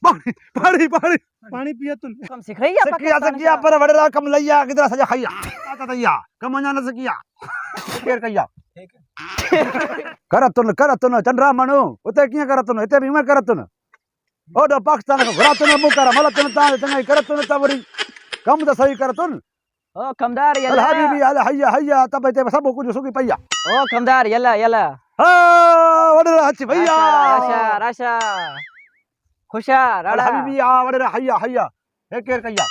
पानी पानी पानी पानी पिया तुम कम सीख रही है सकिया पर वडरा कम लैया किधर सजा खैया आता तैया कम न सकिया केर कहिया करतुन चंद्रा मनु उते किया करतुन इते भी मैं करतुन ओडो पाकिस्तान को घरातुन मुकर मलतुन ता चंगाई करतुन तवरी कम तो सही करतुन ओ कमदार अल यल्ला हबीबी अल हैया हैया तब इते सब कुछ सुगी पैया ओ कमदार यल्ला यल्ला हा वडरा हच भैया राशा राशा खुशा अल राडा हबीबी आ वडरा हैया हैया हे केर कहिया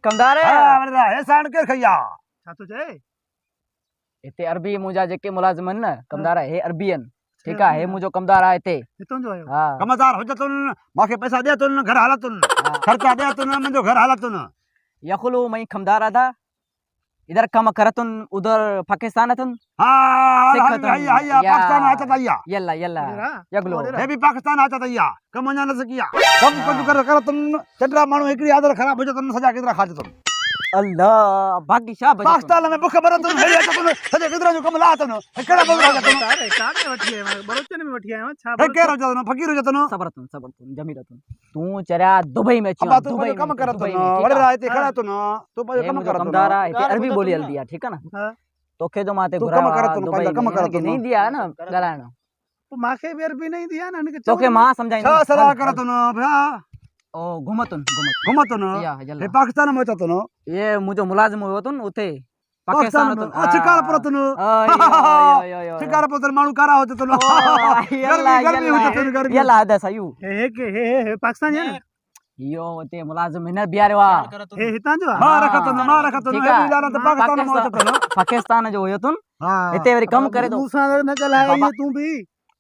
कमदार हा वडरा हे सान केर खैया छा तो जे इते अरबी मुजा जेके मुलाजिम न कमदार हे अरबियन ठीक है हे मुजो कमदार आहे इते हितों जो आयो हां कमदार हो जतुन माके पैसा दे तुन घर हालतुन खर्चा दे तुन मुजो घर हालतुन यखलू मई खमदार आदा इधर कम करतुन उधर पाकिस्तान तुन हाँ सिखतुन हैया हैया या। पाकिस्तान आचा तैया यल्ला यल्ला यगलो हे भी पाकिस्तान आचा तैया कम न सकिया कम कुछ कर तुम चंद्रा मानु एकरी आदर खराब हो जतुन सजा किधर खा जतुन अल्लाह भाग्यशाह पाकिस्तान में भूख भरतुन हे जतुन सजा किधर जो कम लातुन केड़ा बोल जतुन अरे काके वठी है बड़ोचन में वठी है छा हे केरो जतुन फकीर जतुन सबरतुन जमीरतुन तू चरा दुबई में अब तू दुबई कम में करतुन वडे राते खड़ा तुन तू कम करतुन कमदार आहे इते अरबी बोली हल दिया ठीक है ना हां तोखे जो माते तू घुरा कम करतुन दुबई पंहिंजा कम में करतुन। नहीं दिया है ना गलाण तो माखे बेर भी नहीं दिया ना इनके तोखे मां समझाई छा सरा करतुन भया ओ घुमतुन घुमतुन या हे यल्ला पाकिस्तान में जतुन ये मुजो मुलाजिम हुयो तुन उते पाकिस्तान पाकिस्तान में चिकार परतुन शिकार पोतर मानु कारा होते तो गर्मी हो जतन गर्मी यल्ला हदा सयू हे पाकिस्तान है ना यो ते मुलाजिम हिन बियारे वा हे हितां जो मार रखतन ठीक हे आहे। भी जाना तो पाकिस्तान में होते तो पाकिस्तान जो हुयो तुन हां इते वरी कम करे तो मूसा न गलाए बाबा। ये तू भी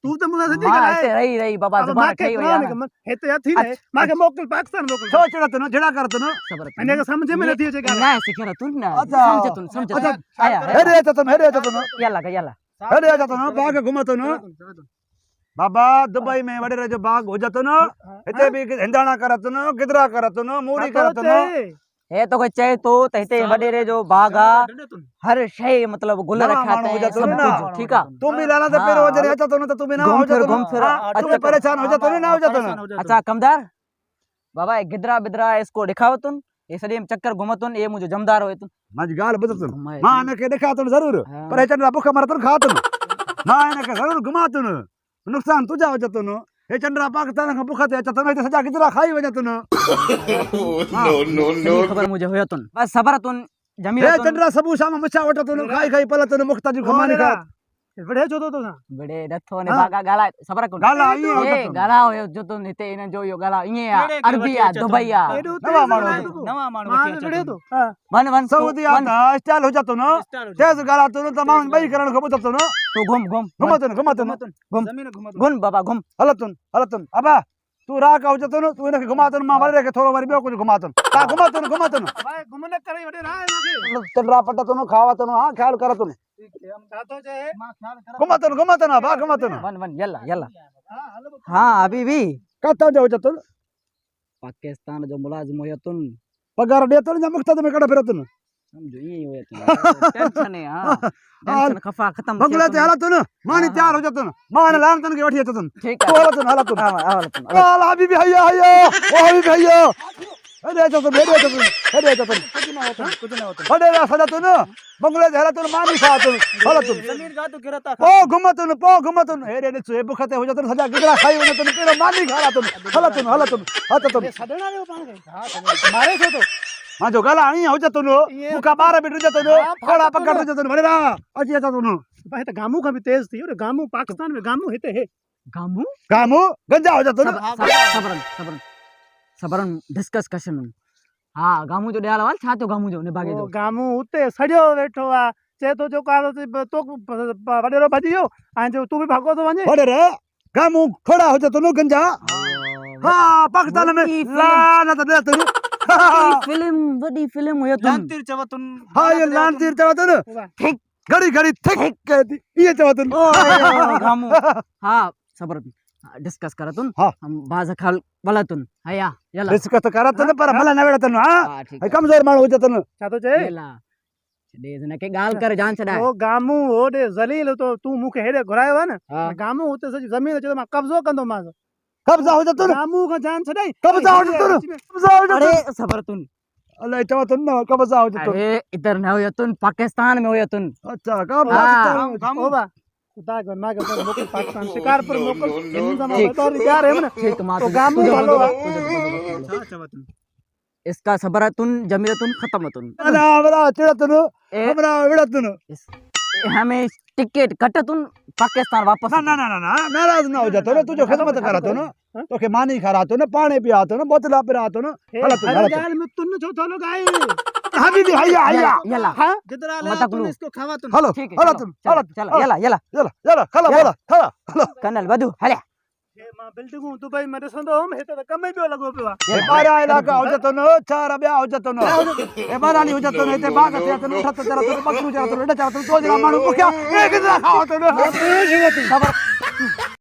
तू तो मुसा सदी मां गलाए इते रही बाबा अब जुबान माखे ठई कुरान वया के हे तो थी ने माखे मोकल पाकिस्तान मोकल छो चढ़तन झड़ा करतन सबर अने के समझ में नहीं अचे ना सिखर तुन ना अच्छा। समझतुन आया हेरे जतन यल्ला हेरे जतन बाग घुमतन बाबा दुबई में वडे जो बाग हो जतन इते भी हिंदाना करतन गिदरा करतन मूड़ी करतन हे तो कोई चाहे तो तहते बड़े रे जो बागा हर शय मतलब गुल नवा रखा माण्हू है हुजतुन सब ना। कुछ ठीक है तुम भी लाना तो पेरो वजरे अचतन तो तुम भी ना हो घूम फिर जतन तुम परेशान हो जतन ना हो जतन अच्छा कमदार बाबा गिदरा बिदरा इसको दिखावतुन ये सदी में चक्कर घुमतुन ये मुझे जमदार होए तुन मज गाल बदतन घुमाए मां ने के दिखातन जरूर हाँ। पर चंद्रा भूख मरतन खातन मां ने के जरूर घुमातन नुकसान तुझा हो जतन हे चंद्रा पाकिस्तान का भूख ते अचतन ते सजा किदरा खाई वजतन सही खबर मुझे होए तुन बस सबर तुन जमीर हे तुन चंद्रा सबू शाम मच्छा वटतन खाई खाई पलतन मुख्ता जी घुमानी खा बड़े जो तो ना बड़े डथो ने बागा गाला सबर कोन गाला ये हो ए जतन गाला होयो जो तुन हिते इन जो यो गाला इए अरबी आ दुबई आ नवा माण्हू नवा माण्हू बड़े तो हां वन वन सऊदी आता स्टाइल हो जतन तेज गाला तन त माण्हू बई करण को बततन तू घूम घुमतन जमीन घुमा घुम बाबा घुम हलतन अबा तू राह का हो जतन तू इनके घुमातन मां वरे के थोरो वरी बियो कुछ घुमातन ता घुमतन भाई घुमने करे बड़े रहा है माखे चंद्रा पटतन खावतन हां ख्याल करतन हम चाहतो जे मां ख्याल घुमतन बा घुमतन वन यल्ला हां हेलो हाँ अभी भी कता जो जतन पाकिस्तान जो मुलाजिम होयो तुन पगार देतन या मुख्ता में कड़ा फिरतन समझो ये होयो तुन टेंशन है हां टेंशन खफा खत्म बंगले ते हलतन मानी तैयार हो जतन मान लानतन के वठी जतन ठीक तो है हलतन आवलतन काल हबीबी हैया ओ हबीबी हैया अरे जतन कुछ ना होता अरे रा सजतन बंगले ते हलतन मानी खातन हलतन जमीन का तो गिरता पो घुमतन हेरे ने चुए बुखते हो जतन सजा गिदरा खाई वजतन पेरो मानी खातन हलतन सदना रे पाण के मारे छो तो हां जो गला आई हो जतन मुका 12 मिनट जतन कोड़ा पकड़ जतन भरेरा अजी जतन भाई तो गामू का भी तेज थी और गामू पाकिस्तान में गामू हिते है गामू कामू गंजा हो जतन सबरन डिस्कस कशन हाँ गामू जो ॾियाल वाल छा तो गामू जो ने बागे जो गामू उते सड़ियो वेठो आ चे तो जो कालो तो वडेरो भजी वियो ऐं जो तू भी भागो तो वञे भरेरा कामू खोड़ा हो जतन गंजा हां पाकिस्तान में लानत देतन वडी फिल्म हुयो तुन लांतीर चवतुन हां ये लानतीर चवतन ठीक घड़ी घड़ी थिक कहती ये चवतन गामू हाँ सबर डिस्कस करतुन हाँ। हम बाज खाल वलतुन हया यला डिस्कस करतन पर मला न वेड़तन हां हाँ ठीक है कमजोर माण्हू हो जतन छा तो चे यला दे जने के गाल कर जान छडाए ओ गामू ओडे जलील तो तू मुखे हेडे घुरायो है ना हाँ गामू उते सजी जमीन जो मां कब्जो कंदो मां कब्जा हो जतो न रामू का जान छॾाई कब्जा हो जतो न कब्जा हो अरे जतो सबर तुन अल्लाह चवा तो न कब्जा हो जतो अरे इधर न हो तुन पाकिस्तान में हो तुन अच्छा काम हाँ। काम ओ बा खुदा को ना के मोकल पाकिस्तान शिकार पर मोकल हिंदू समाज तो तैयार है ना ठीक मां तो गामू भलो इसका सबर है तुन जमीर तुन खत्म तुन ना हमरा चिड़तन ए हमरा विड़तन हमें टिकट कट तुन पाकिस्तान वापस ना ना ना ना ना नाराज ना हो जातो ना तुझे खिदमत करातो ना तो के मानी खरातो ना पानी पियातो ना बोतला पिरातो ना गलत अरे गलत गाल में तुन जो थोलो गाई हबीबी हैया हैया यला हां गिदरा ले मत तुम करो। इसको खावा तुम हेलो ठीक है हेलो चलो, तुम चलो, हेलो चलो यला यला यला यला खला बोला खला हेलो कर्नल बधु हले हे मां बिल्डिंग दुबई में ॾिसंदो हे त कम ई पियो लॻो पियो आहे ए बारा इलाका हो जतो न चार ब्या हो जतो न ए बारानी हो जतो न इते बाग थे तो उठत चला तो बकरू चला तो एडा चला तो जना मानु को क्या ए कितना खाओ तो न सबर